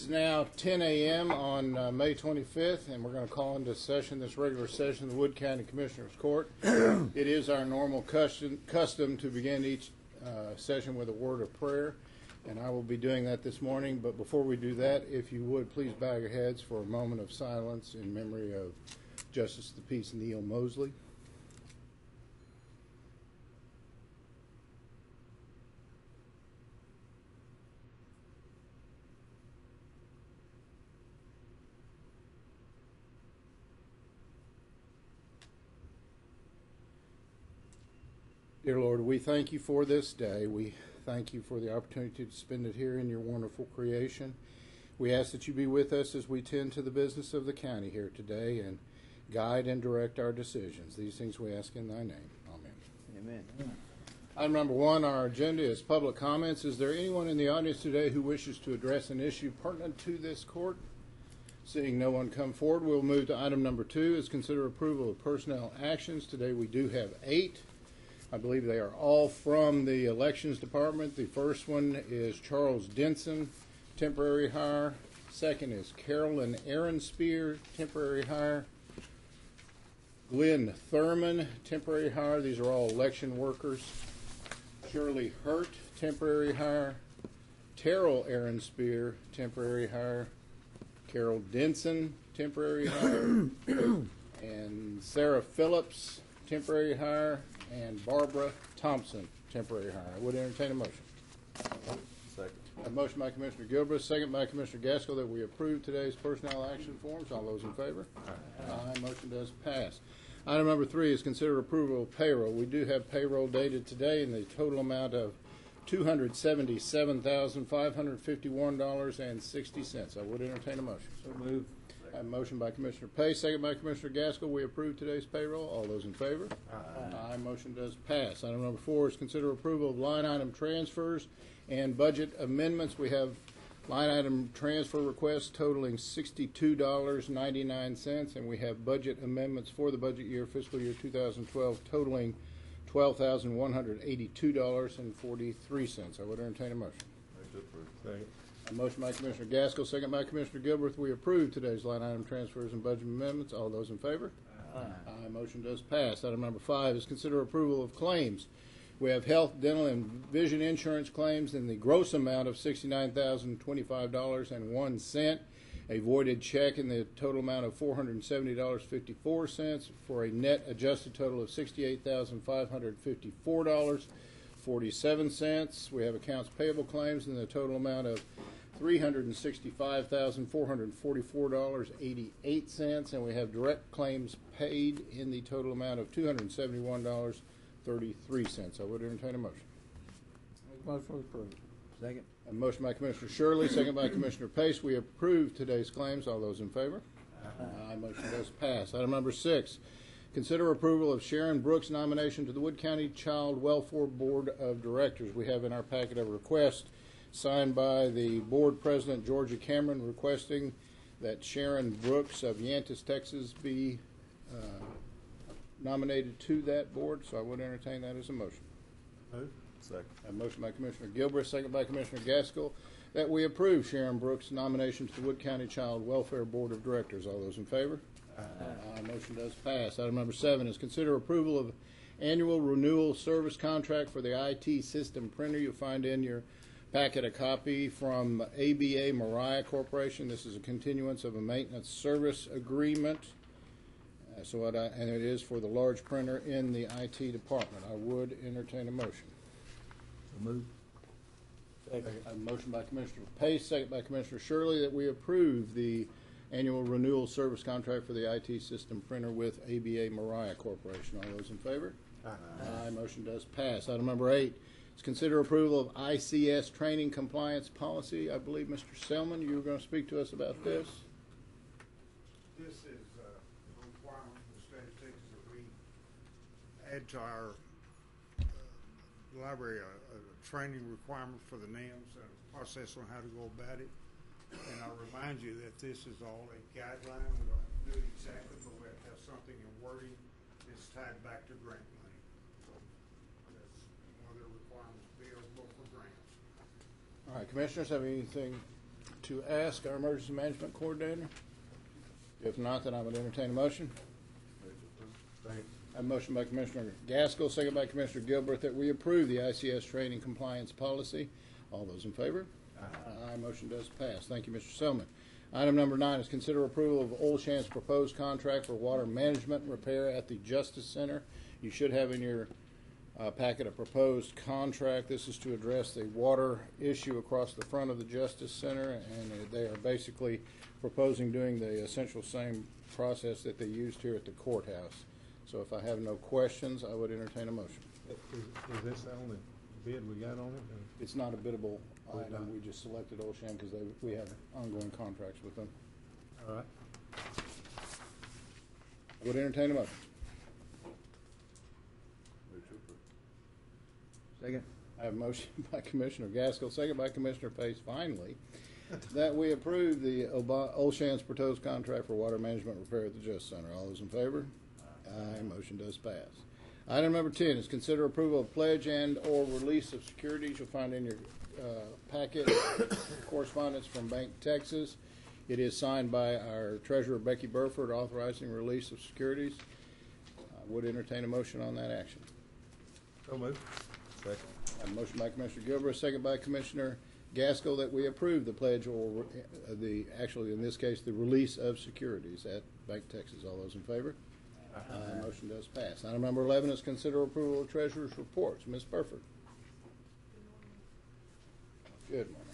is now 10 a.m. on May 25th, and we're going to call into session this regular session of the Wood County Commissioners Court. It is our normal custom to begin each session with a word of prayer, and I will be doing that this morning. But before we do that, if you would, please bow your heads for a moment of silence in memory of Justice of the Peace Neil Mosley. Dear Lord, we thank you for this day. We thank you for the opportunity to spend it here in your wonderful creation. We ask that you be with us as we tend to the business of the county here today and guide and direct our decisions. These things we ask in thy name. Amen. Amen. Item number 1, our agenda is public comments. Is there anyone in the audience today who wishes to address an issue pertinent to this court? Seeing no one come forward, we'll move to item number 2, is consider approval of personnel actions. Today we do have 8. I believe they are all from the Elections Department. The first one is Charles Denson, temporary hire. Second is Carolyn Aaronspear, temporary hire. Glenn Thurman, temporary hire. These are all election workers. Shirley Hurt, temporary hire. Terrell Aaronspear, temporary hire. Carol Denson, temporary hire. And Sarah Phillips, temporary hire. And Barbara Thompson, temporary hire. I would entertain a motion. Second. A motion by Commissioner Gilbert, second by Commissioner Gaskell, that we approve today's personnel action forms. All those in favor? Aye. Motion does pass. Item number 3 is consider approval of payroll. We do have payroll dated today in the total amount of $277,551.60. I would entertain a motion. So moved. A motion by Commissioner Pace, second by Commissioner Gaskell. We approve today's payroll. All those in favor? Aye. Motion does pass. Item number 4 is consider approval of line item transfers and budget amendments. We have line item transfer requests totaling $62.99, and we have budget amendments for the budget year, fiscal year 2012, totaling $12,182.43. I would entertain a motion. Second. A motion by Commissioner Gaskell, second by Commissioner Gilbert. We approve today's line item transfers and budget amendments. All those in favor? Aye. Motion does pass. Item number 5 is consider approval of claims. We have health, dental, and vision insurance claims in the gross amount of $69,025.01. A voided check in the total amount of $470.54 for a net adjusted total of $68,554.47. We have accounts payable claims in the total amount of $365,444.88, and we have direct claims paid in the total amount of $271.33. I would entertain a motion. Motion for approval. Second. A motion by Commissioner Shirley, second by Commissioner Pace. We approve today's claims. All those in favor? Aye. Motion does pass. Item number 6, consider approval of Sharon Brooks' nomination to the Wood County Child Welfare Board of Directors. We have in our packet a request signed by the board president, Georgia Cameron, requesting that Sharon Brooks of Yantis, Texas, be nominated to that board. So I would entertain that as a motion. Second. A motion by Commissioner Gilbert, second by Commissioner Gaskell, that we approve Sharon Brooks' nomination to the Wood County Child Welfare Board of Directors. All those in favor? Aye. Motion does pass. Item number 7 is consider approval of annual renewal service contract for the IT system printer. You'll find in your packet a copy from ABA Mariah Corporation. This is a continuance of a maintenance service agreement. And it is for the large printer in the IT department. I would entertain a motion. So moved. Second. A motion by Commissioner Pace, second by Commissioner Shirley, that we approve the annual renewal service contract for the IT system printer with ABA Mariah Corporation. All those in favor? Aye. Motion does pass. Item number 8 is consider approval of ICS training compliance policy. I believe, Mr. Selman, you were going to speak to us about this. This is a requirement for the state of Texas that we add to our library a training requirement for the NIMS and a process on how to go about it. And I'll remind you that this is all a guideline. We don't have to do it exactly, but we have to have something in wording that's tied back to grant money. So that's one of the requirements available for grants. All right, commissioners, have anything to ask our emergency management coordinator? If not, then I would entertain a motion. Second. I have a motion by Commissioner Gaskell, second by Commissioner Gilbert, that we approve the ICS training compliance policy. All those in favor? Aye. Motion does pass. Thank you, Mr. Selman. Item number 9 is consider approval of Old Shan's proposed contract for water management repair at the Justice Center. You should have in your packet a proposed contract. This is to address the water issue across the front of the Justice Center, and they are basically proposing doing the essential same process that they used here at the courthouse. So if I have no questions, I would entertain a motion. Is this the only bid we got on it? It's not a biddable Oh, it's item. not. We just selected Old Shan because we have ongoing contracts with them. All right. I would entertain a motion. Second. I have a motion by Commissioner Gaskell, second by Commissioner Pace, finally, that we approve the Old Shan's proposed contract for water management repair at the Justice Center. All those in favor? Aye. Motion does pass. Item number 10 is consider approval of pledge and or release of securities. You'll find in your packet correspondence from Bank Texas. It is signed by our treasurer, Becky Burford, authorizing release of securities. I would entertain a motion on that action. So moved. Second. I have a motion by Commissioner Gilbert, second by Commissioner Gaskell, that we approve the pledge or actually in this case, the release of securities at Bank Texas. All those in favor? Aye. Motion does pass. Item number 11 is consider approval of treasurer's reports. Ms. Burford. Good morning.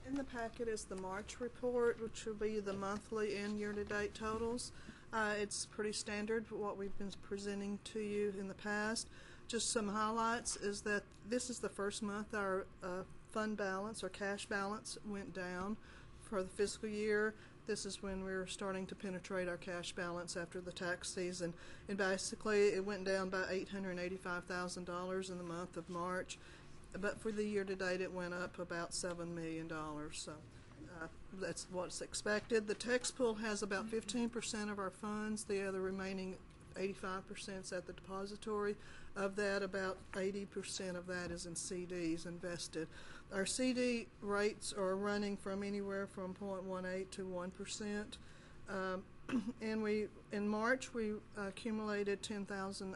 In the packet is the March report, which will be the monthly and year-to-date totals. It's pretty standard for what we've been presenting to you in the past. Just some highlights is that this is the first month our fund balance or cash balance went down for the fiscal year. This is when we're starting to penetrate our cash balance after the tax season. And basically it went down by $885,000 in the month of March. But for the year to date, it went up about $7 million. So that's what's expected. The tax pool has about 15% of our funds. The other remaining 85% is at the depository. Of that, about 80% of that is in CDs invested. Our CD rates are running from anywhere from 0.18 to 1%. And in March, we accumulated $10,780 in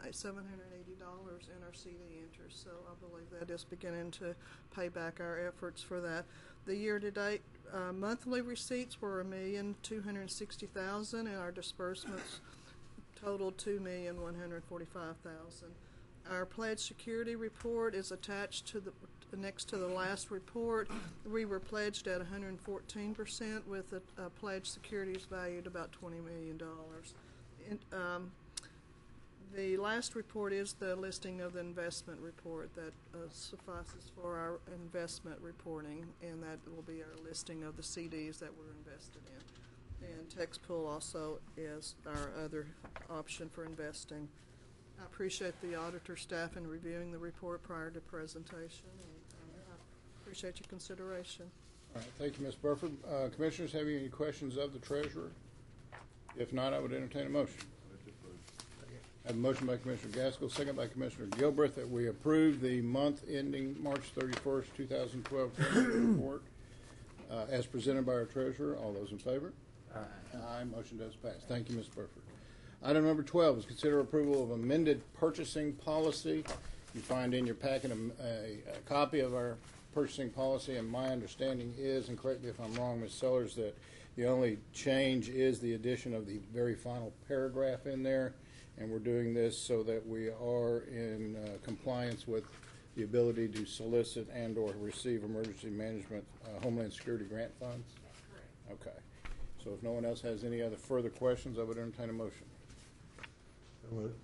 our CD interest, so I believe that is beginning to pay back our efforts for that. The year-to-date monthly receipts were $1,260,000, and our disbursements totaled $2,145,000. Our pledged security report is attached to the next to the last report. We were pledged at 114% with a pledged securities valued about $20 million. The last report is the listing of the investment report that suffices for our investment reporting, and that will be our listing of the CDs that we're invested in. And tax pool also is our other option for investing. I appreciate the auditor staff in reviewing the report prior to presentation, and I appreciate your consideration. All right, thank you, Ms. Burford. Commissioners, have you any questions of the treasurer? If not, I would entertain a motion. I have a motion by Commissioner Gaskell, second by Commissioner Gilbert, that we approve the month ending March 31st, 2012 treasury report as presented by our treasurer. All those in favor? Aye. Motion does pass. Thank you, Ms. Burford. Item number 12 is consider approval of amended purchasing policy. You find in your packet a copy of our purchasing policy, and my understanding is, and correct me if I'm wrong, Ms. Sellers, that the only change is the addition of the very final paragraph in there, and we're doing this so that we are in compliance with the ability to solicit and or receive emergency management Homeland Security grant funds? Correct. Okay. So if no one else has any other further questions, I would entertain a motion. So moved.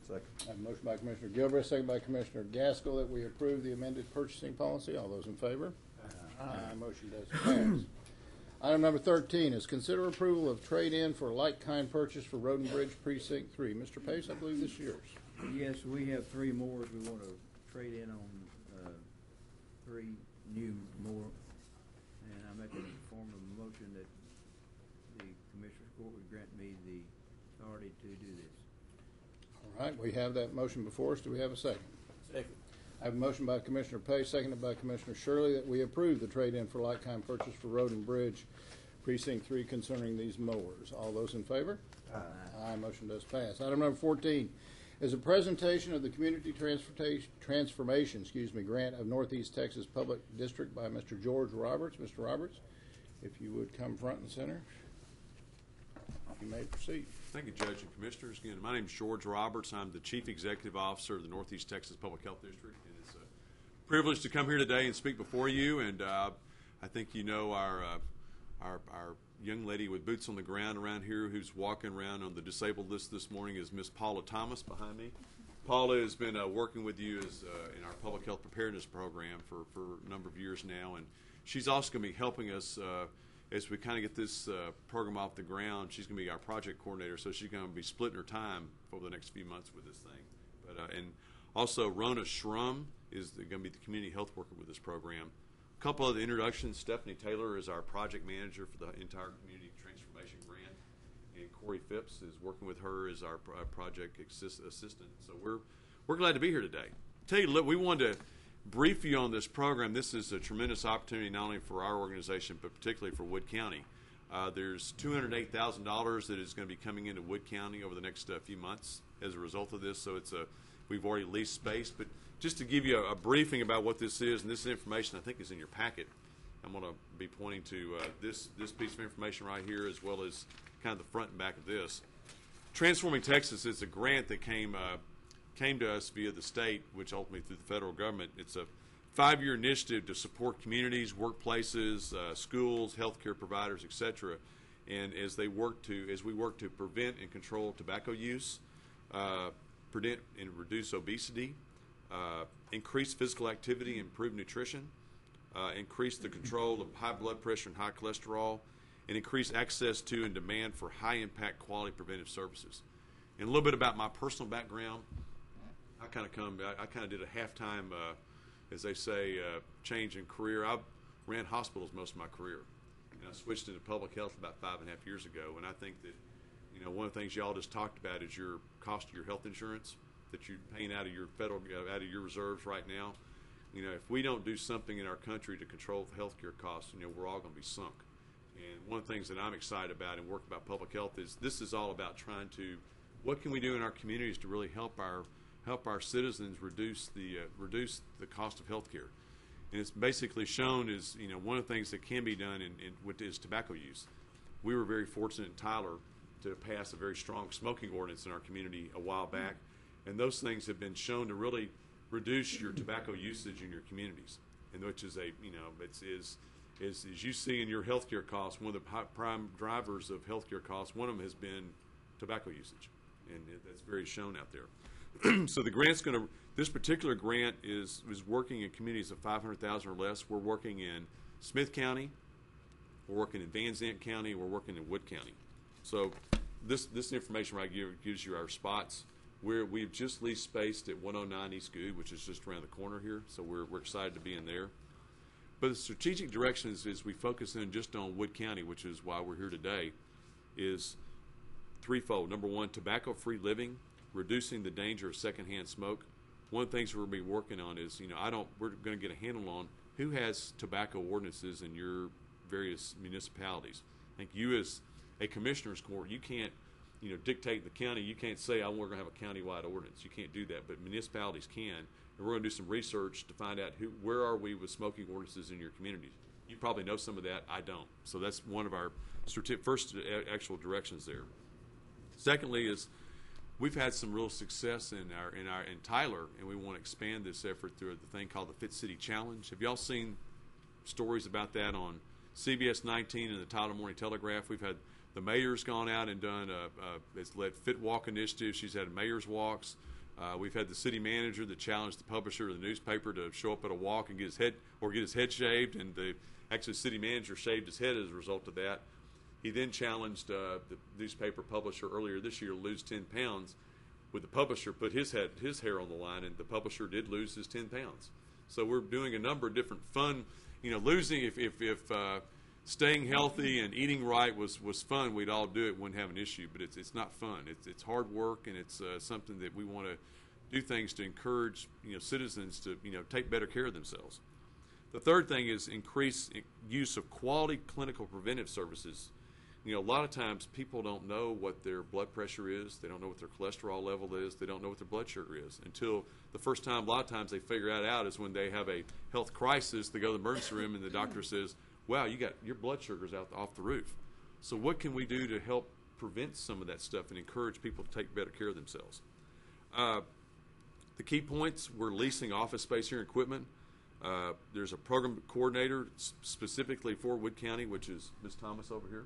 Second. I have a motion by Commissioner Gilbert, second by Commissioner Gaskell, that we approve the amended purchasing policy. All those in favor? Aye. Motion does pass. Item number 13 is consider approval of trade-in for like-kind purchase for Road and Bridge Precinct 3. Mr. Pace, I believe this is yours. Yes, we have 3 more we want to trade in on 3 new more, and I make a form of a motion that the Commissioners Court would grant me the authority to do this. All right, we have that motion before us. Do we have a second? Second. I I have a motion by Commissioner Pay, seconded by Commissioner Shirley, that we approve the trade-in for like-kind purchase for Road and Bridge Precinct 3 concerning these mowers. All those in favor? Aye. Motion does pass. Item number 14 is a presentation of the Community Transformation Grant of Northeast Texas Public District by Mr. George Roberts. Mr. Roberts, if you would come front and center, you may proceed. Thank you, Judge and Commissioners. Again, my name is George Roberts. I'm the Chief Executive Officer of the Northeast Texas Public Health District. And it's a privilege to come here today and speak before you. And I think you know our young lady with boots on the ground around here who's walking around on the disabled list this morning is Miss Paula Thomas behind me. Paula has been working with you as, in our public health preparedness program for a number of years now. And she's also going to be helping us as we kind of get this program off the ground. She's going to be our project coordinator, so she's going to be splitting her time over the next few months with this thing. But and also Rona Schrum is going to be the community health worker with this program. A couple of the introductions: Stephanie Taylor is our project manager for the entire community transformation grant, and Corey Phipps is working with her as our project assistant. So we're glad to be here today. Tell you, look, we wanted to brief you on this program. This is a tremendous opportunity not only for our organization but particularly for Wood County. There's $208,000 that is going to be coming into Wood County over the next few months as a result of this. So we've already leased space. But just to give you a briefing about what this is, and this information I think is in your packet. I'm going to be pointing to this piece of information right here, as well as kind of the front and back of this. Transforming Texas is a grant that came to us via the state, which ultimately through the federal government. It's a 5-year initiative to support communities, workplaces, schools, healthcare providers, etc. And as we work to prevent and control tobacco use, prevent and reduce obesity, increase physical activity, improve nutrition, increase the control of high blood pressure and high cholesterol, and increase access to and demand for high-impact quality preventive services. And a little bit about my personal background. I kind of did a halftime, as they say, change in career. I ran hospitals most of my career, and I switched into public health about 5.5 years ago. And I think that, you know, one of the things y'all just talked about is your cost of your health insurance that you're paying out of your federal, out of your reserves right now. You know, if we don't do something in our country to control the healthcare costs, you know, we're all going to be sunk. And one of the things that I'm excited about and working about public health is this is all about trying to, what can we do in our communities to really help our citizens reduce the cost of health care. And it's basically shown as, you know, one of the things that can be done is tobacco use. We were very fortunate in Tyler to pass a very strong smoking ordinance in our community a while back, and those things have been shown to really reduce your tobacco usage in your communities, and which is as you see in your healthcare costs, one of the prime drivers of healthcare costs, one of them has been tobacco usage, and that's very shown out there. So the grant's this particular grant is working in communities of 500,000 or less. We're working in Smith County, we're working in Van Zandt County, we're working in Wood County. So this information right here gives you our spots. We've just leased space at 109 East Good, which is just around the corner here. So we're excited to be in there. But the strategic direction is we focus in just on Wood County, which is why we're here today, is threefold. Number one, tobacco-free living, reducing the danger of secondhand smoke. One of the things we're going to be working on is, you know, we're going to get a handle on who has tobacco ordinances in your various municipalities. I think you as a commissioner's court, you can't, you know, dictate the county. You can't say, we're going to have a countywide ordinance. You can't do that, but municipalities can. And we're going to do some research to find out where are we with smoking ordinances in your communities. You probably know some of that. I don't. So that's one of our first actual directions there. Secondly is we've had some real success in Tyler, and we want to expand this effort through the thing called the Fit City Challenge. Have y'all seen stories about that on CBS 19 and the Tyler Morning Telegraph? We've had the mayor's gone out and done it's led Fit Walk initiative. She's had mayor's walks. We've had the city manager that challenged the publisher of the newspaper to show up at a walk and get his head shaved, and the city manager shaved his head as a result of that. He then challenged the newspaper publisher earlier this year to lose 10 pounds. With the publisher put his hair on the line, and the publisher did lose his 10 pounds. So we're doing a number of different fun, you know, losing if staying healthy and eating right was fun, we'd all do it, wouldn't have an issue. But it's not fun. It's hard work, and it's something that we want to do things to encourage citizens to take better care of themselves. The third thing is increase use of quality clinical preventive services. A lot of times people don't know what their blood pressure is. They don't know what their cholesterol level is. They don't know what their blood sugar is until the first time. A lot of times they figure that out is when they have a health crisis. They go to the emergency room and the doctor says, "Wow, your blood sugar's off the roof." So what can we do to help prevent some of that stuff and encourage people to take better care of themselves? The key points: we're leasing office space here and equipment. There's a program coordinator specifically for Wood County, which is Ms. Thomas over here.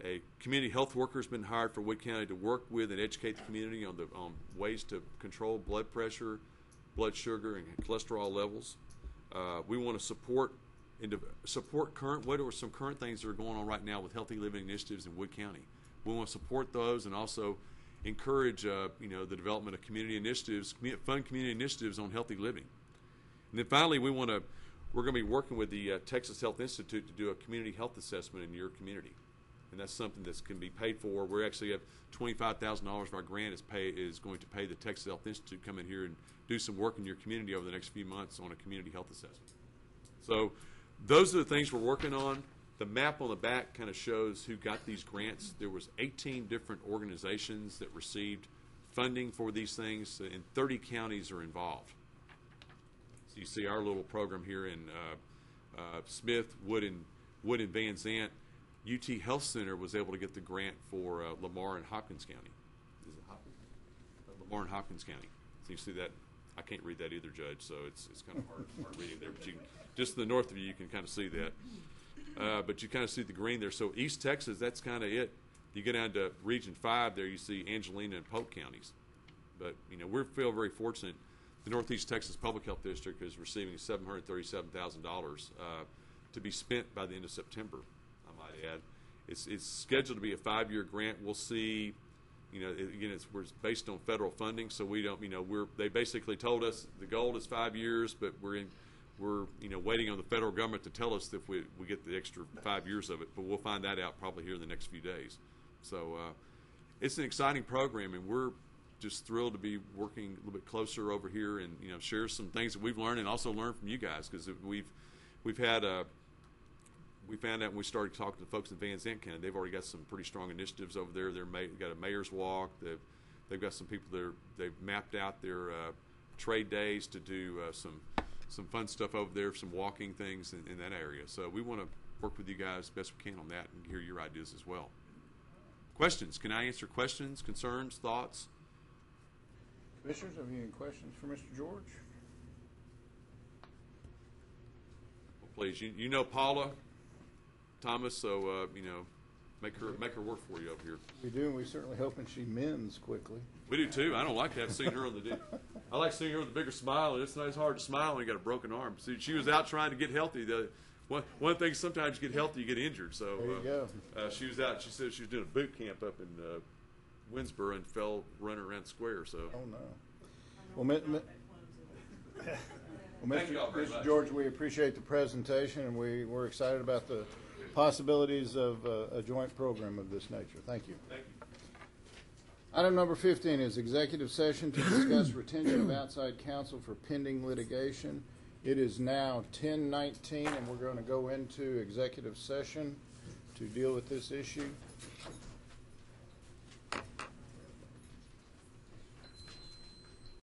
A community health worker has been hired for Wood County to work with and educate the community on ways to control blood pressure, blood sugar, and cholesterol levels. We want to support current. What are some current things that are going on right now with healthy living initiatives in Wood County? We want to support those and also encourage the development of community initiatives, fund community initiatives on healthy living. And then finally, we're going to be working with the Texas Health Institute to do a community health assessment in your community, and that's something that can be paid for. We actually have $25,000 of our grant is going to pay the Texas Health Institute to come in here and do some work in your community over the next few months on a community health assessment. So those are the things we're working on. The map on the back kind of shows who got these grants. There was 18 different organizations that received funding for these things, and 30 counties are involved. So you see our little program here in Smith, Wood, and Van Zant. UT Health Center was able to get the grant for Lamar and Hopkins County. Is it Hopkins? Lamar and Hopkins County. So you see that. I can't read that either, Judge, so it's kind of hard reading there. But just to the north of you can kind of see that. But you kind of see the green there. So East Texas, that's kind of it. You go down to Region 5 there, you see Angelina and Polk counties. But, we feel very fortunate. The Northeast Texas Public Health District is receiving $737,000 to be spent by the end of September, I might add. It's scheduled to be a 5-year grant. We'll see. Again, we're based on federal funding, so we don't. They basically told us the goal is 5 years, but we're waiting on the federal government to tell us if we get the extra 5 years of it. But we'll find that out probably here in the next few days. So it's an exciting program, and we're just thrilled to be working a little bit closer over here and share some things that we've learned and also learn from you guys, because we found out when we started talking to folks in Van Zant County, they've already got some pretty strong initiatives over there. They've got a mayor's walk. They've got some people there. They've mapped out their trade days to do some fun stuff over there, some walking things in that area. So we want to work with you guys best we can on that and hear your ideas as well. Questions? Can I answer questions, concerns, thoughts? Commissioners, have you any questions for Mr. George? Well, please, you know Paula Thomas, so make her work for you over here. We do, and we're certainly hoping she mends quickly. We do too. I don't like that seeing her on the. I like seeing her with a bigger smile, and it's hard to smile when you got a broken arm. See, she was out trying to get healthy. One thing, sometimes you get healthy, you get injured. So there you go. She was out. She said she was doing a boot camp up in Winsboro and fell running around the square. So. Oh no. Well, Mr. George, we appreciate the presentation, and we're excited about the possibilities of a joint program of this nature. Thank you. Thank you. Item number 15 is executive session to discuss retention of outside counsel for pending litigation. It is now 10:19, and we're going to go into executive session to deal with this issue.